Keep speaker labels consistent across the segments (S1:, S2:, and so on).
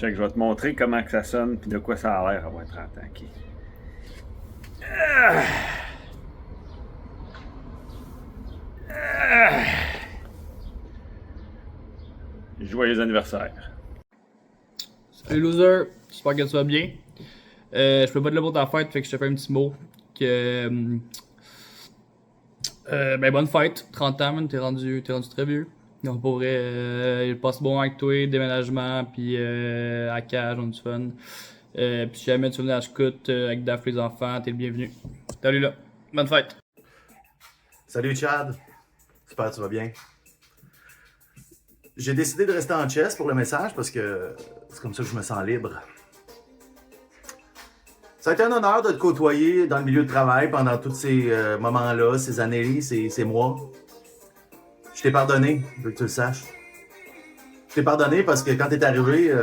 S1: Check, je vais te montrer comment que ça sonne puis de quoi ça a l'air avoir 30 ans. Okay. Joyeux anniversaire.
S2: Salut loser, j'espère que tu vas bien. Je peux pas te le pour ta fête, fait que je te fais un petit mot. Ben bonne fête, 30 ans, man, t'es rendu très vieux. Donc pour vrai, il passe bon avec toi, déménagement, puis à cage, on a du fun. Puis si jamais tu venais à Scout avec Daph les enfants, t'es le bienvenu. Salut là, bonne fête.
S3: Salut Chad, j'espère que tu vas bien. J'ai décidé de rester en chess pour le message parce que c'est comme ça que je me sens libre. Ça a été un honneur de te côtoyer dans le milieu de travail pendant tous ces moments-là, ces années, ces mois. Je t'ai pardonné, je veux que tu le saches. Je t'ai pardonné parce que quand t'es arrivé,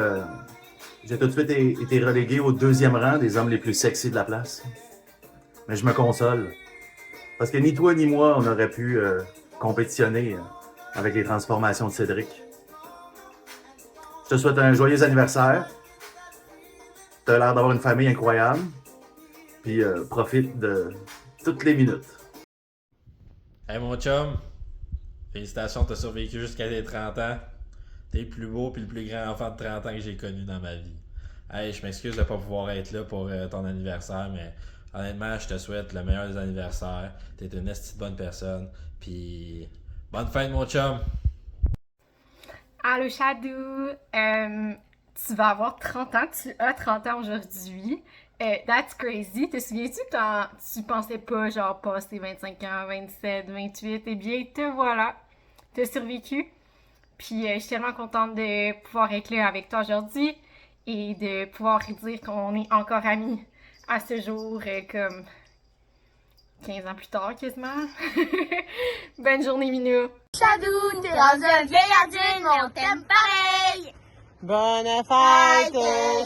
S3: j'ai tout de suite été relégué au 2e rang des hommes les plus sexy de la place. Mais je me console. Parce que ni toi ni moi, on aurait pu compétitionner avec les transformations de Cédric. Je te souhaite un joyeux anniversaire. Tu as l'air d'avoir une famille incroyable. Puis profite de toutes les minutes.
S4: Hey mon chum, félicitations, t'as survécu jusqu'à tes 30 ans. T'es le plus beau puis le plus grand enfant de 30 ans que j'ai connu dans ma vie. Hey, je m'excuse de pas pouvoir être là pour ton anniversaire, mais honnêtement, je te souhaite le meilleur des anniversaires. T'es une esti de bonne personne. Puis bonne fête mon chum!
S5: Allô Shadou, tu vas avoir 30 ans, tu as 30 ans aujourd'hui. That's crazy. Te souviens-tu quand tu pensais pas genre passer 25 ans, 27, 28, eh bien te voilà, t'as survécu. Puis je suis tellement contente de pouvoir être là avec toi aujourd'hui et de pouvoir dire qu'on est encore amis à ce jour, comme 15 ans plus tard quasiment. Bonne journée Minou!
S6: Shadou, t'es dans un vieil adulte, mais on t'aime pareil!
S7: Bonne fête,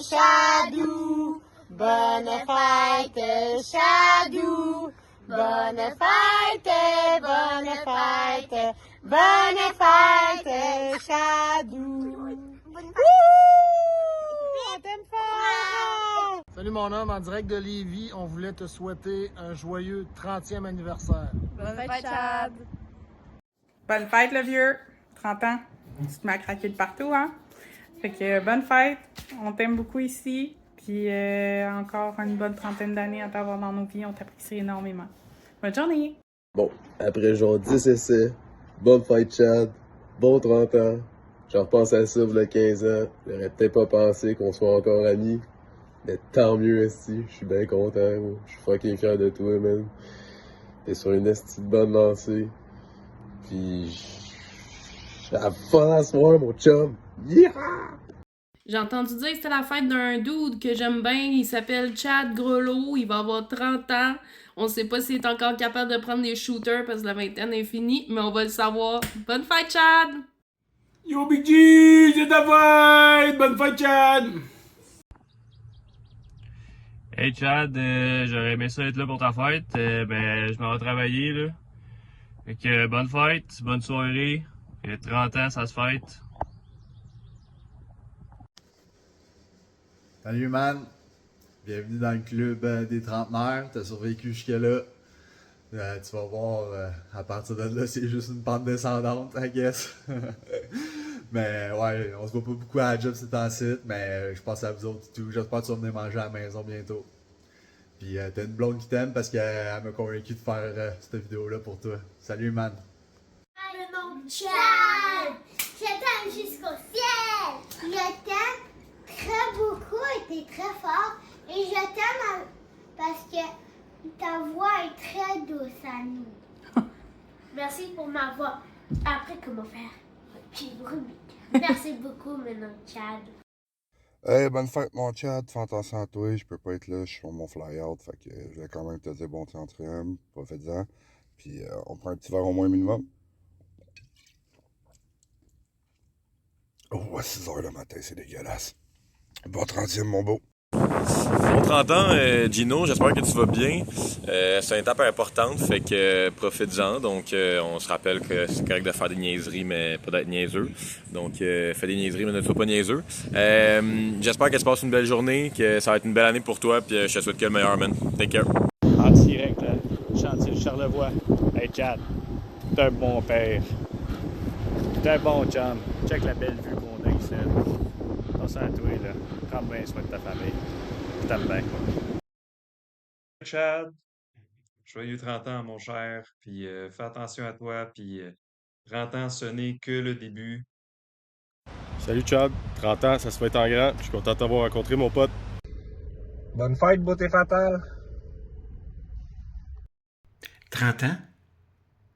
S7: Shadou! Bonne fête, Shadou! Bonne fête, bonne fête, bonne fête, Shadou! On t'aime fort!
S8: Salut mon homme, en direct de Lévis, on voulait te souhaiter un joyeux 30e anniversaire.
S9: Bonne fête, Chad!
S10: Bonne fête, le vieux! 30 ans. Tu te m'as craqué de partout, hein? Fait que bonne fête. On t'aime beaucoup ici. Puis encore une bonne trentaine d'années à t'avoir dans nos vies. On t'apprécie énormément. Bonne journée!
S11: Bon, après genre 10 essais, bonne fête, Chad. Bon 30 ans. Je repense à ça, il y a 15 ans. J'aurais peut-être pas pensé qu'on soit encore amis. Mais tant mieux, esti. Je suis bien content, moi. Je suis fucking fier de toi, man. T'es sur une esti de bonne lancée. Puis j'ai la fun à soir, mon chum. Yeah!
S9: J'ai entendu dire que c'était la fête d'un dude que j'aime bien. Il s'appelle Chad Grelot. Il va avoir 30 ans. On sait pas s'il est encore capable de prendre des shooters parce que la vingtaine est finie, mais on va le savoir. Bonne fête, Chad!
S1: Yo Big G, c'est ta fête! Bonne fête, Chad!
S12: Hey Chad, j'aurais aimé ça être là pour ta fête. Ben, je m'en vais travailler, là. Fait que bonne fête, bonne soirée. 30 ans, ça se fête.
S13: Salut man, bienvenue dans le club des trentenaires, t'as survécu jusque-là. Tu vas voir, à partir de là, c'est juste une pente descendante, I guess. Mais ouais, on se voit pas beaucoup à la job ces temps-ci, mais je pense à vous autres et tout. J'espère que tu vas venir manger à la maison bientôt. Puis t'as une blonde qui t'aime parce qu'elle m'a convaincu de faire cette vidéo-là pour toi. Salut man!
S6: Le nom Chad! Je t'aime jusqu'au ciel! Je t'aime très beaucoup et t'es très fort. Et je t'aime parce que ta voix est très douce à nous. Merci pour ma voix. Après, comment faire? Puis Rubik. Merci beaucoup, maintenant, Chad.
S14: Hey, bonne fête, mon Chad. Fais attention à toi. Je peux pas être là. Je suis sur mon fly-out. Fait que je vais quand même te dire bon 30e. Profite-en. Puis on prend un petit verre au moins minimum. Oh, à 6 h le matin, c'est dégueulasse. Bon 30e, mon beau.
S15: Bon 30 ans, Gino, j'espère que tu vas bien. C'est une étape importante, fait que profite-en. Donc, on se rappelle que c'est correct de faire des niaiseries, mais pas d'être niaiseux. Donc, fais des niaiseries, mais ne sois pas niaiseux. J'espère que tu passes une belle journée, que ça va être une belle année pour toi, puis je te souhaite que le meilleur, man. Take care.
S16: En direct, là, chantier de Charlevoix. Hey, Chad, t'es un bon père. T'es un bon chum. Check la belle vue qu'on a ici. Pense à toi, là. Prends bien soin de ta famille. Je t'aime bien.
S17: Chad, joyeux 30 ans, mon cher, puis fais attention à toi, puis 30 ans, ce n'est que le début.
S18: Salut Chad, 30 ans, ça se fait en grand. Je suis content de t'avoir rencontré, mon pote.
S19: Bonne fête, beauté fatale.
S20: 30 ans?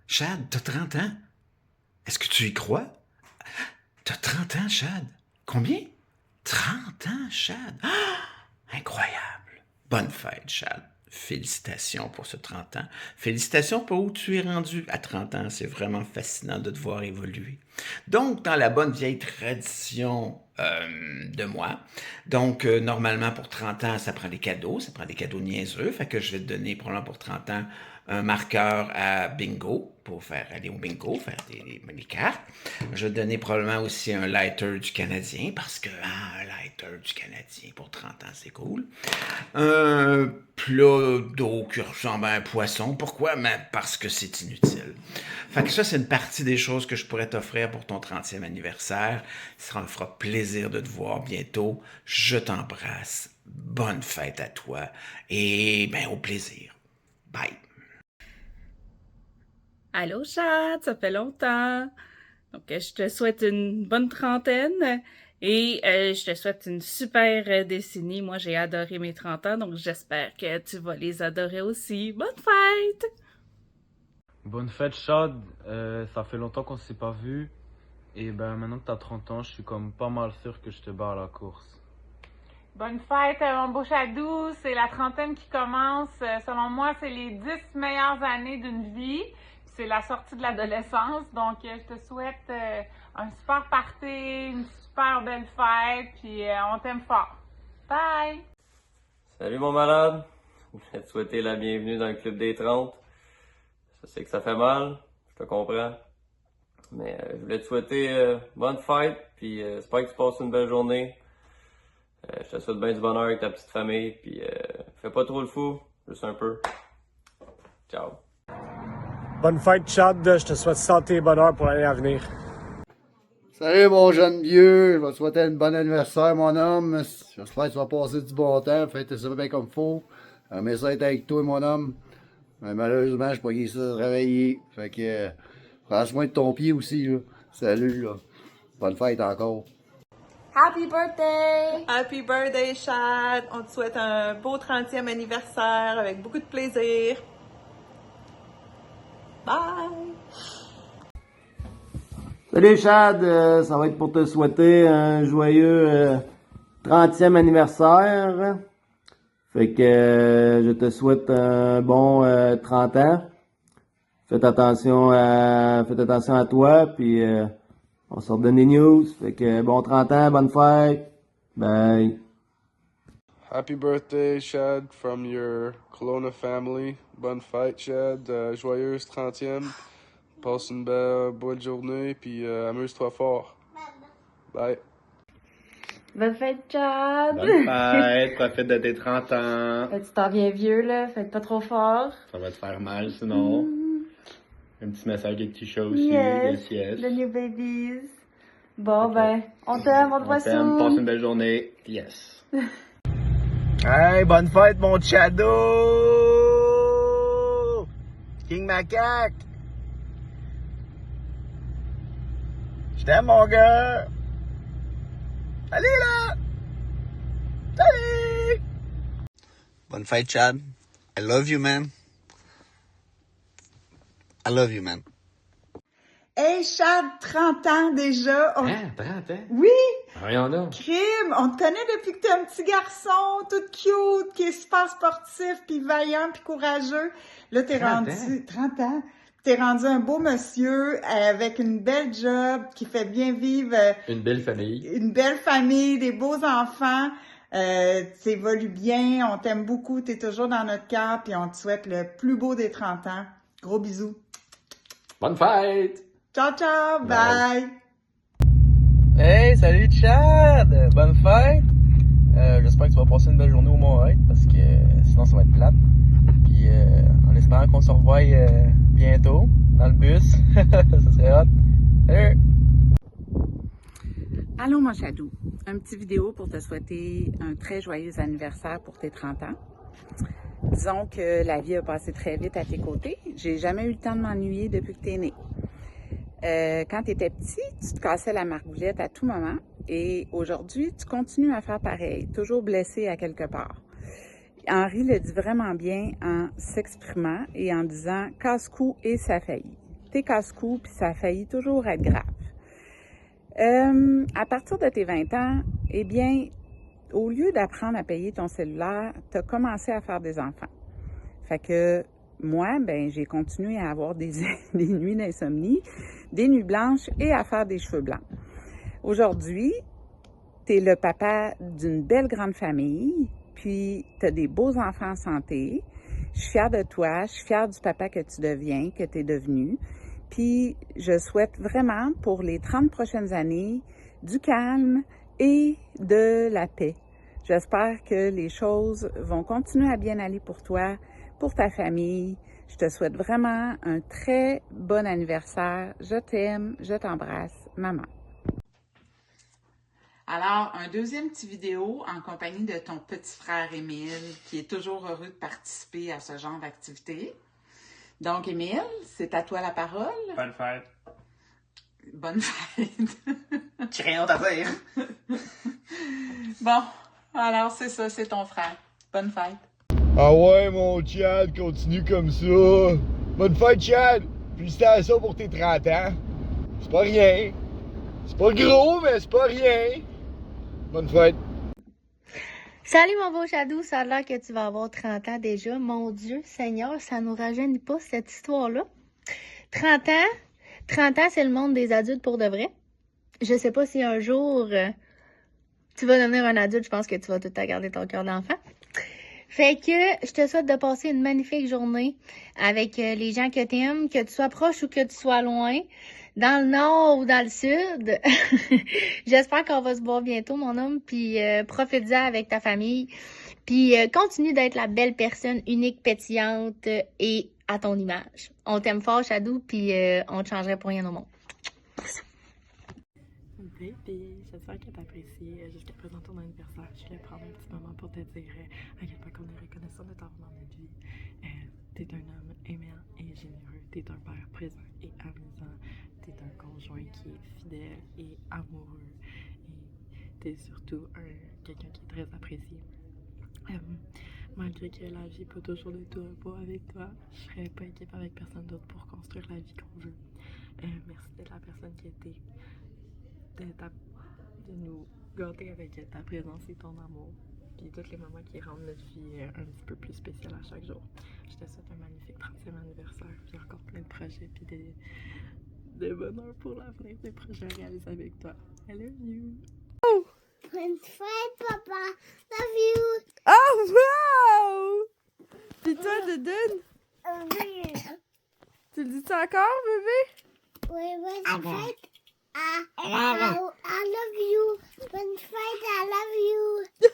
S20: Chad, t'as 30 ans? Est-ce que tu y crois? T'as 30 ans, Chad? Combien? 30 ans, Chad? Ah! Incroyable! Bonne fête, Chad. Félicitations pour ce 30 ans. Félicitations pour où tu es rendu à 30 ans. C'est vraiment fascinant de te voir évoluer. Donc, dans la bonne vieille tradition de moi, donc normalement pour 30 ans, ça prend des cadeaux. Ça prend des cadeaux niaiseux. Fait que je vais te donner probablement pour 30 ans un marqueur à bingo pour faire aller au bingo, faire des cartes. Je vais te donner probablement aussi un lighter du Canadien parce que un lighter du Canadien pour 30 ans, c'est cool. Un plat d'eau qui ressemble à un poisson. Pourquoi? Mais parce que c'est inutile. Fait que ça, c'est une partie des choses que je pourrais t'offrir pour ton 30e anniversaire. Ça me fera plaisir de te voir bientôt. Je t'embrasse. Bonne fête à toi et ben au plaisir. Bye.
S10: Allô, Chad, ça fait longtemps. Donc, je te souhaite une bonne trentaine et je te souhaite une super décennie. Moi, j'ai adoré mes 30 ans, donc j'espère que tu vas les adorer aussi. Bonne fête!
S21: Bonne fête, Chad. Ça fait longtemps qu'on s'est pas vu. Et ben, maintenant que t'as 30 ans, je suis comme pas mal sûr que je te bats à la course.
S10: Bonne fête, mon beau Chadou. C'est la trentaine qui commence. Selon moi, c'est les 10 meilleures années d'une vie. C'est la sortie de l'adolescence, donc je te souhaite un super party, une super belle fête, puis on t'aime fort. Bye!
S22: Salut mon malade! Je vais te souhaiter la bienvenue dans le club des 30. Je sais que ça fait mal, je te comprends. Mais je voulais te souhaiter bonne fête, puis j'espère que tu passes une belle journée. Je te souhaite bien du bonheur avec ta petite famille, puis fais pas trop le fou, juste un peu. Ciao!
S19: Bonne fête, Chad. Je te souhaite santé et bonheur pour l'année à venir.
S23: Salut mon jeune vieux, je vais te souhaiter un bon anniversaire mon homme. J'espère que tu vas passer du bon temps, fête ça bien comme il faut. Mais ça être avec toi mon homme. Mais malheureusement, je pas ça réveiller. Fait que prends soin de ton pied aussi là. Salut là. Bonne fête encore.
S24: Happy birthday! Happy birthday, Chad! On te souhaite un beau 30e anniversaire avec beaucoup de plaisir. Bye!
S25: Salut Chad, ça va être pour te souhaiter un joyeux 30e anniversaire. Fait que je te souhaite un bon 30 ans. Faites attention à toi, puis on sort de des news. Fait que bon 30 ans, bonne fête. Bye.
S11: Happy birthday, Chad, from your Kelowna family. Bonne fête, Chad. Joyeuse 30e. Passe une bonne journée, puis amuse-toi fort. Bye.
S24: Bonne fête, Chad!
S26: Bonne fête, profite de tes 30 ans.
S24: Tu t'en viens vieux, là, faites pas trop fort.
S26: Ça va te faire mal, sinon. Un petit message avec petit chat aussi.
S24: Yes,
S26: yes.
S24: the new babies. Bon, okay. Ben, on t'aime, on te voit soon.
S26: Passe une belle journée. Yes.
S19: Hey, bonne fête, mon Chado! King Macaque! Je t'aime, mon gars! Allez, là! Salut!
S27: Bonne fête, Chad. I love you, man. I love you, man.
S24: Hey, Chad, 30 ans déjà.
S22: 30 ans?
S24: Oui!
S22: Rien là.
S24: Crime! On te connaît depuis que t'es un petit garçon, tout cute, qui est super sportif, puis vaillant, puis courageux. Là, t'es rendu... 30 ans? T'es rendu un beau monsieur avec une belle job qui fait bien vivre...
S22: Une belle famille.
S24: Une belle famille, des beaux enfants. Tu évolues bien, on t'aime beaucoup, tu es toujours dans notre cœur, puis on te souhaite le plus beau des 30 ans. Gros bisous.
S26: Bonne fête!
S24: Ciao, ciao, bye!
S2: Hey, salut Chad! Bonne fête! J'espère que tu vas passer une belle journée au Mont-Royal parce que sinon ça va être plate. Puis en espérant qu'on se revoie bientôt dans le bus. Ça serait hot. Salut!
S10: Allô mon Chadou, un petit vidéo pour te souhaiter un très joyeux anniversaire pour tes 30 ans. Disons que la vie a passé très vite à tes côtés. J'ai jamais eu le temps de m'ennuyer depuis que tu es né. Quand tu étais petit, tu te cassais la margoulette à tout moment et aujourd'hui, tu continues à faire pareil, toujours blessé à quelque part. Henri le dit vraiment bien en s'exprimant et en disant « casse-cou et ça faillit ». T'es casse-cou puis ça a failli toujours être grave. À partir de tes 20 ans, eh bien, au lieu d'apprendre à payer ton cellulaire, tu as commencé à faire des enfants. Fait que moi, ben, j'ai continué à avoir des nuits d'insomnie, des nuits blanches et à faire des cheveux blancs. Aujourd'hui, tu es le papa d'une belle grande famille, puis tu as des beaux enfants en santé. Je suis fière de toi, je suis fière du papa que tu deviens, que tu es devenu. Puis je souhaite vraiment pour les 30 prochaines années du calme et de la paix. J'espère que les choses vont continuer à bien aller pour toi, pour ta famille. Je te souhaite vraiment un très bon anniversaire. Je t'aime, je t'embrasse, maman. Alors, un deuxième petit vidéo en compagnie de ton petit frère Émile, qui est toujours heureux de participer à ce genre d'activité. Donc, Émile, c'est à toi la parole.
S12: Bonne fête.
S10: Bonne fête.
S27: J'ai rien d'autre à dire.
S10: Bon, alors c'est ça, c'est ton frère. Bonne fête.
S3: Ah ouais, mon Chad, continue comme ça. Bonne fête, Chad. Félicitations pour tes 30 ans. C'est pas rien. C'est pas gros, mais c'est pas rien. Bonne fête.
S6: Salut mon beau Chadou, ça a l'air que tu vas avoir 30 ans déjà. Mon Dieu, Seigneur, ça nous rajeunit pas cette histoire-là. 30 ans, c'est le monde des adultes pour de vrai. Je sais pas si un jour tu vas devenir un adulte, je pense que tu vas tout à garder ton cœur d'enfant. Fait que je te souhaite de passer une magnifique journée avec les gens que tu aimes, que tu sois proche ou que tu sois loin, dans le nord ou dans le sud. J'espère qu'on va se voir bientôt, mon homme, puis profite-en avec ta famille. Puis continue d'être la belle personne unique, pétillante et à ton image. On t'aime fort, Chadou, puis on te changerait pour rien au monde.
S4: Baby, j'espère que t'apprécies jusqu'à présent ton anniversaire. Je voulais prendre un petit moment pour te dire à quel point on est reconnaissant de t'avoir dans notre vie. T'es un homme aimant et généreux. T'es un père présent et amusant. T'es un conjoint qui est fidèle et amoureux. Et t'es surtout quelqu'un qui est très apprécié. Malgré que la vie peut toujours de tout repos avec toi, je serais pas équipée avec personne d'autre pour construire la vie qu'on veut. Merci d'être la personne qui était. De nous gâter avec ta présence et ton amour, puis tous les moments qui rendent notre vie un petit peu plus spéciale à chaque jour. Je te souhaite un magnifique 30e anniversaire, puis encore plein de projets, puis de bonheur pour l'avenir, des projets à réaliser avec toi. I love you!
S6: Oh! Bonne fête, papa! Love you!
S5: Oh, wow! Puis toi, Dudun?
S6: Oui.
S5: Tu le dis-tu encore, bébé?
S6: Oui, bonne fête! I love you. Bonne fête, I love you.